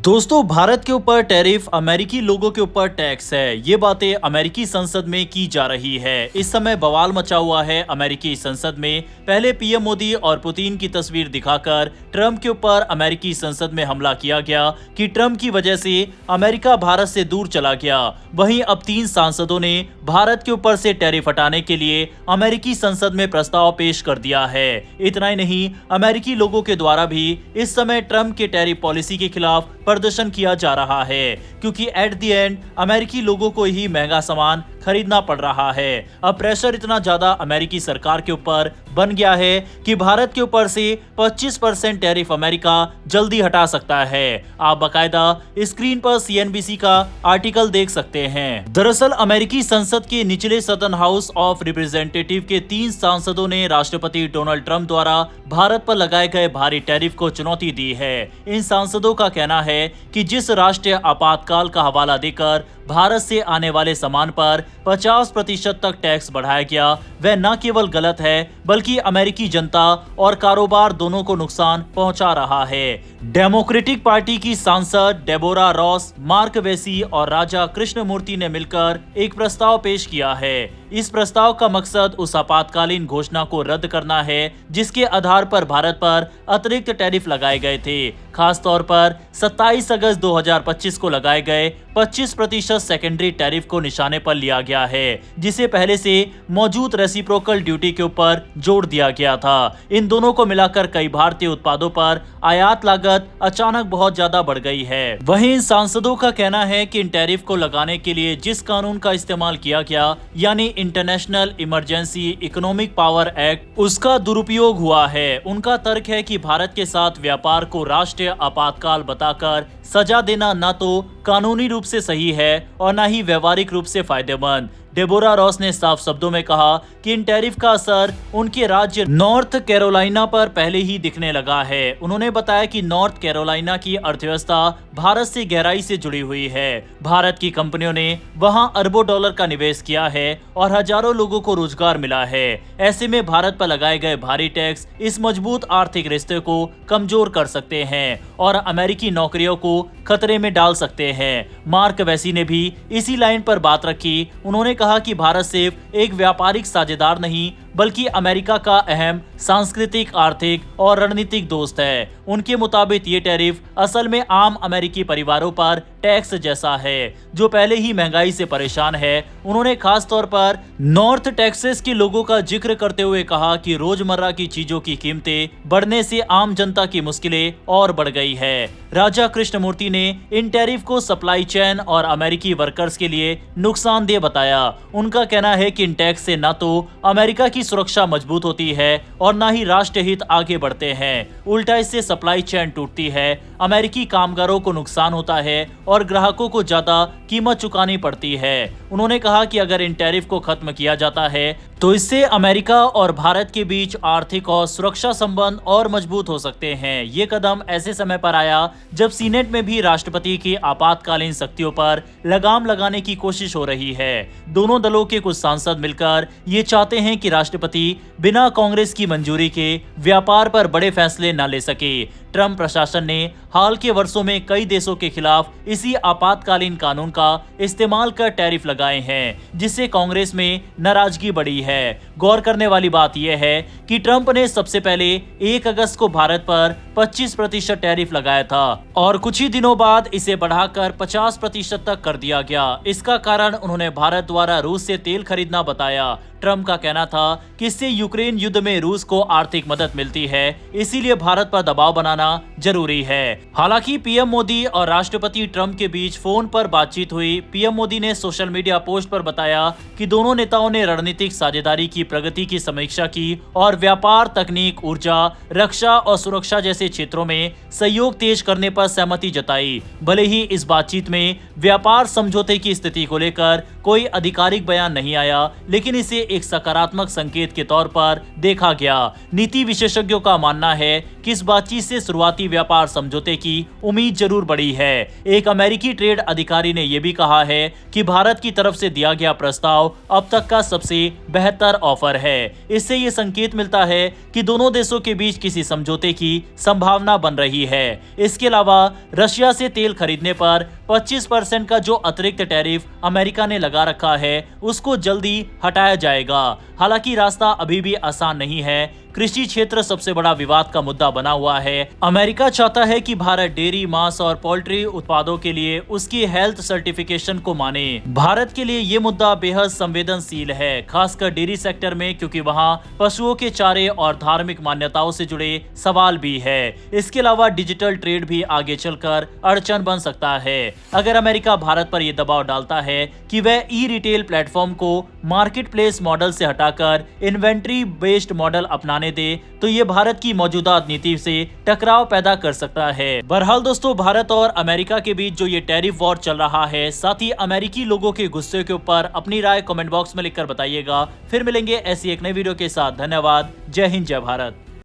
दोस्तों, भारत के ऊपर टैरिफ अमेरिकी लोगों के ऊपर टैक्स है। ये बातें अमेरिकी संसद में की जा रही है। इस समय बवाल मचा हुआ है अमेरिकी संसद में। पहले पीएम मोदी और पुतिन की तस्वीर दिखाकर ट्रंप के ऊपर अमेरिकी संसद में हमला किया गया कि ट्रंप की वजह से अमेरिका भारत से दूर चला गया। वहीं अब 3 सांसदों ने भारत के ऊपर से टैरिफ हटाने के लिए अमेरिकी संसद में प्रस्ताव पेश कर दिया है। इतना ही नहीं, अमेरिकी लोगों के द्वारा भी इस समय ट्रंप के टैरिफ पॉलिसी के खिलाफ प्रदर्शन किया जा रहा है, क्योंकि एट द एंड अमेरिकी लोगों को ही महंगा सामान खरीदना पड़ रहा है। अब प्रेशर इतना ज्यादा अमेरिकी सरकार के ऊपर बन गया है कि भारत के ऊपर से 25% टैरिफ अमेरिका जल्दी हटा सकता है। आप बकायदा स्क्रीन पर सीएनबीसी का आर्टिकल देख सकते हैं। दरअसल अमेरिकी संसद के निचले सदन हाउस ऑफ रिप्रेजेंटेटिव के 3 सांसदों ने राष्ट्रपति डोनाल्ड ट्रंप द्वारा भारत पर लगाए गए भारी टैरिफ को चुनौती दी है। इन सांसदों का कहना है कि जिस राष्ट्रीय आपातकाल का हवाला देकर भारत से आने वाले सामान पर 50% तक टैक्स बढ़ाया गया, वह न केवल गलत है बल्कि अमेरिकी जनता और कारोबार दोनों को नुकसान पहुंचा रहा है। डेमोक्रेटिक पार्टी की सांसद डेबोरा रॉस, मार्क वेसी और राजा कृष्णमूर्ति ने मिलकर एक प्रस्ताव पेश किया है। इस प्रस्ताव का मकसद उस आपातकालीन घोषणा को रद्द करना है जिसके आधार पर भारत पर अतिरिक्त टैरिफ लगाए गए थे। खास तौर पर 27 अगस्त 2025 को लगाए गए 25% सेकेंडरी टैरिफ को निशाने पर लिया गया है, जिसे पहले से मौजूद रेसिप्रोकल ड्यूटी के ऊपर जोड़ दिया गया था। इन दोनों को मिलाकर कई भारतीय उत्पादों पर आयात लागत अचानक बहुत ज्यादा बढ़ गई है। वहीं इन सांसदों का कहना है कि इन टैरिफ को लगाने के लिए जिस कानून का इस्तेमाल किया गया, यानी international emergency economic power act, उसका दुरुपयोग हुआ है। उनका तर्क है कि भारत के साथ व्यापार को राष्ट्रीय आपातकाल बताकर सजा देना न तो कानूनी रूप से सही है और न ही व्यवहारिक रूप से फायदेमंद। डेबोरा रॉस ने साफ शब्दों में कहा कि इन टैरिफ का असर उनके राज्य नॉर्थ कैरोलिना पर पहले ही दिखने लगा है। उन्होंने बताया कि नॉर्थ कैरोलिना की अर्थव्यवस्था भारत से गहराई से जुड़ी हुई है। भारत की कंपनियों ने वहां अरबों डॉलर का निवेश किया है और हजारों लोगों को रोजगार मिला है। ऐसे में भारत पर लगाए गए भारी टैक्स इस मजबूत आर्थिक रिश्ते को कमजोर कर सकते हैं और अमेरिकी नौकरियों को खतरे में डाल सकते हैं। मार्क वेसी ने भी इसी लाइन पर बात रखी। उन्होंने कहा कि भारत सिर्फ एक व्यापारिक साझेदार नहीं बल्कि अमेरिका का अहम सांस्कृतिक, आर्थिक और रणनीतिक दोस्त है। उनके मुताबिक ये टैरिफ असल में आम अमेरिकी परिवारों पर टैक्स जैसा है जो पहले ही महंगाई से परेशान है। उन्होंने खास तौर पर नॉर्थ टेक्सास के लोगों का जिक्र करते हुए कहा कि रोजमर्रा की चीजों की कीमतें बढ़ने से आम जनता की मुश्किलें और बढ़ गई है। राजा कृष्णमूर्ति ने इन टैरिफ को सप्लाई चेन और अमेरिकी वर्कर्स के लिए नुकसानदेह बताया। उनका कहना है कि इन टैक्स से न तो अमेरिका की सुरक्षा मजबूत होती है और न ही राष्ट्रीय हित आगे बढ़ते हैं, उल्टा इससे सप्लाई चेन टूटती है, अमेरिकी कामगारों को नुकसान होता है और ग्राहकों को ज्यादा कीमत चुकानी पड़ती है। उन्होंने कहा कि अगर इन टैरिफ को खत्म किया जाता है तो इससे अमेरिका और भारत के बीच आर्थिक और सुरक्षा संबंध और मजबूत हो सकते हैं। ये कदम ऐसे समय पर आया जब सीनेट में भी राष्ट्रपति की आपातकालीन शक्तियों पर लगाम लगाने की कोशिश हो रही है। दोनों दलों के कुछ सांसद मिलकर ये चाहते हैं कि राष्ट्रपति बिना कांग्रेस की मंजूरी के व्यापार पर बड़े फैसले न ले सके। ट्रंप प्रशासन ने हाल के वर्षों में कई देशों के खिलाफ इसी आपातकालीन कानून का इस्तेमाल कर टैरिफ लगाए हैं, जिससे कांग्रेस में नाराजगी बढ़ी है। गौर करने वाली बात यह है कि ट्रंप ने सबसे पहले 1 अगस्त को भारत पर 25% टैरिफ लगाया था और कुछ ही दिनों बाद इसे बढ़ाकर 50% तक कर दिया गया। इसका कारण उन्होंने भारत द्वारा रूस से तेल खरीदना बताया। ट्रंप का कहना था कि इससे यूक्रेन युद्ध में रूस को आर्थिक मदद मिलती है, इसीलिए भारत पर दबाव बनाना जरूरी है। हालांकि पीएम मोदी और राष्ट्रपति ट्रंप के बीच फोन पर बातचीत हुई। पीएम मोदी ने सोशल मीडिया पोस्ट पर बताया कि दोनों नेताओं ने रणनीतिक साझेदारी की प्रगति की समीक्षा की और व्यापार, तकनीक, ऊर्जा, रक्षा और सुरक्षा जैसे क्षेत्रों में सहयोग तेज करने पर सहमति जताई। भले ही इस बातचीत में व्यापार समझौते की स्थिति को लेकर कोई आधिकारिक बयान नहीं आया, लेकिन इसे एक सकारात्मक संकेत के तौर पर देखा गया। नीति विशेषज्ञों का मानना है कि इस बातचीत से शुरुआती व्यापार समझौते की उम्मीद जरूर बढ़ी है। एक अमेरिकी ट्रेड अधिकारी ने यह भी कहा है कि भारत की तरफ से दिया गया प्रस्ताव अब तक का सबसे बेहतर ऑफर है। इससे ये संकेत मिलता है कि दोनों देशों के बीच किसी समझौते की संभावना बन रही है। इसके अलावा रशिया से तेल खरीदने पर 25% का जो अतिरिक्त टैरिफ अमेरिका ने लगा रखा है उसको जल्दी हटाया जाएगा। हालांकि रास्ता अभी भी आसान नहीं है। कृषि क्षेत्र सबसे बड़ा विवाद का मुद्दा बना हुआ है। अमेरिका चाहता है कि भारत डेयरी, मांस और पोल्ट्री उत्पादों के लिए उसकी हेल्थ सर्टिफिकेशन को माने। भारत के लिए ये मुद्दा बेहद संवेदनशील है, खासकर डेयरी सेक्टर में, क्योंकि वहाँ पशुओं के चारे और धार्मिक मान्यताओं से जुड़े सवाल भी है। इसके अलावा डिजिटल ट्रेड भी आगे चलकर अड़चन बन सकता है। अगर अमेरिका भारत पर यह दबाव डालता है कि वह ई रिटेल प्लेटफॉर्म को मार्केट प्लेस मॉडल से हटाकर इन्वेंट्री बेस्ड मॉडल अपनाने दे, तो ये भारत की मौजूदा नीति से टकराव पैदा कर सकता है। बहरहाल दोस्तों, भारत और अमेरिका के बीच जो ये टैरिफ वॉर चल रहा है, साथ ही अमेरिकी लोगों के गुस्से के ऊपर अपनी राय कमेंट बॉक्स में लिखकर बताइएगा। फिर मिलेंगे ऐसी एक नई वीडियो के साथ। धन्यवाद। जय हिंद, जय भारत।